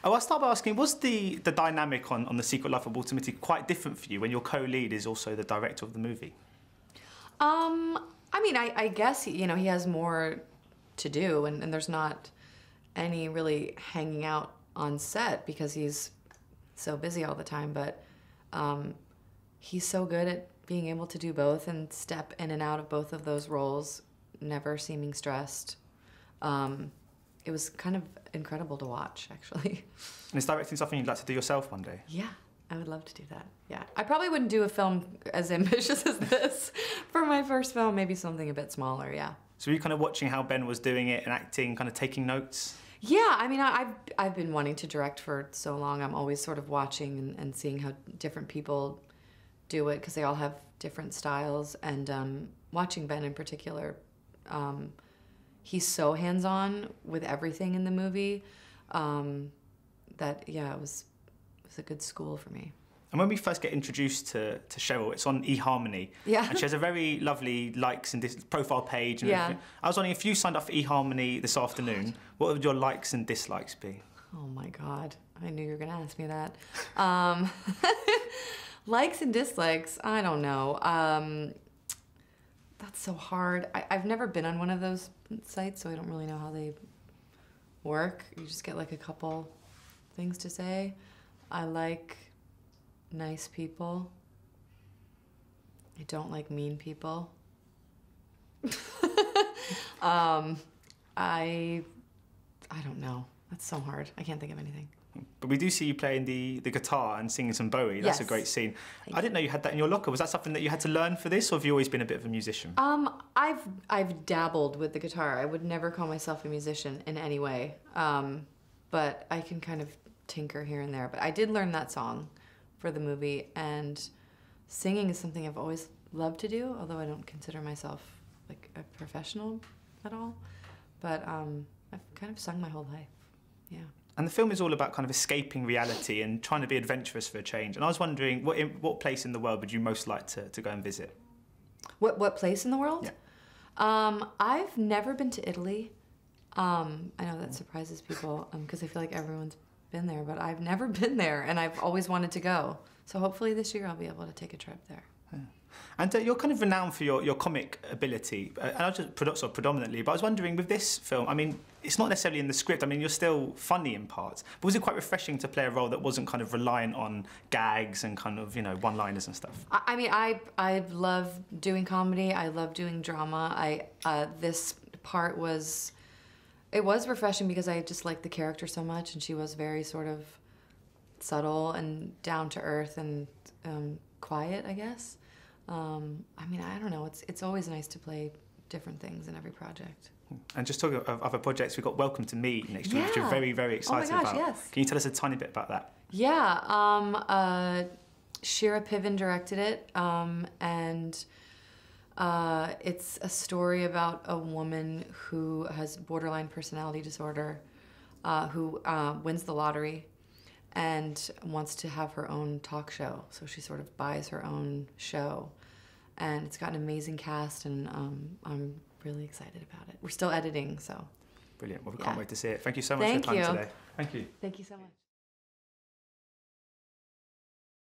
Oh, I'll start by asking, was the dynamic on The Secret Life of Walter Mitty quite different for you when your co-lead is also the director of the movie? I mean, I guess, you know, he has more to do, and there's not any really hanging out on set because he's so busy all the time, but he's so good at being able to do both and step in and out of both of those roles, never seeming stressed. It was kind of incredible to watch, actually. And is directing something you'd like to do yourself one day? Yeah, I would love to do that. Yeah, I probably wouldn't do a film as ambitious as this for my first film. Maybe something a bit smaller. Yeah. So were you kind of watching how Ben was doing it and acting, kind of taking notes? Yeah, I mean, I've been wanting to direct for so long. I'm always sort of watching and seeing how different people do it because they all have different styles. And watching Ben in particular, he's so hands-on with everything in the movie that, yeah, it was a good school for me. And when we first get introduced to Cheryl, it's on eHarmony. Yeah. And she has a very lovely likes and profile page and everything. I was wondering if you signed up for eHarmony this afternoon, what would your likes and dislikes be? Oh my God, I knew you were gonna ask me that. Likes and dislikes, I don't know. That's so hard. I've never been on one of those sites, so I don't really know how they work. You just get like a couple things to say. I like nice people. I don't like mean people. I don't know. That's so hard. I can't think of anything. But we do see you playing the guitar and singing some Bowie. That's a great scene. I didn't know you had that in your locker. Was that something that you had to learn for this, or have you always been a bit of a musician? I've dabbled with the guitar. I would never call myself a musician in any way. But I can kind of tinker here and there. But I did learn that song for the movie, and singing is something I've always loved to do, although I don't consider myself like a professional at all. But I've kind of sung my whole life. Yeah. And the film is all about kind of escaping reality and trying to be adventurous for a change. And I was wondering, what place in the world would you most like to go and visit? What place in the world? Yeah. I've never been to Italy. I know that surprises people because I feel like everyone's been there, but I've never been there, and I've always wanted to go. So hopefully this year I'll be able to take a trip there. Yeah. And you're kind of renowned for your comic ability, and not just predominantly, but I was wondering with this film, I mean, it's not necessarily in the script, I mean, you're still funny in parts, but was it quite refreshing to play a role that wasn't kind of reliant on gags and kind of, you know, one-liners and stuff? I mean, I love doing comedy, I love doing drama. This part was refreshing because I just liked the character so much, and she was very sort of subtle and down to earth and quiet, I guess. I mean, I don't know. It's always nice to play different things in every project. And just talking of other projects, we've got Welcome to Me next year, which you're very, very excited about. Yes. Can you tell us a tiny bit about that? Yeah. Shira Piven directed it, and it's a story about a woman who has borderline personality disorder, who wins the lottery and wants to have her own talk show. So she sort of buys her own show. And it's got an amazing cast, and I'm really excited about it. We're still editing, so. Brilliant. Well, we can't wait to see it. Thank you so much for your time today. Thank you. Thank you so much.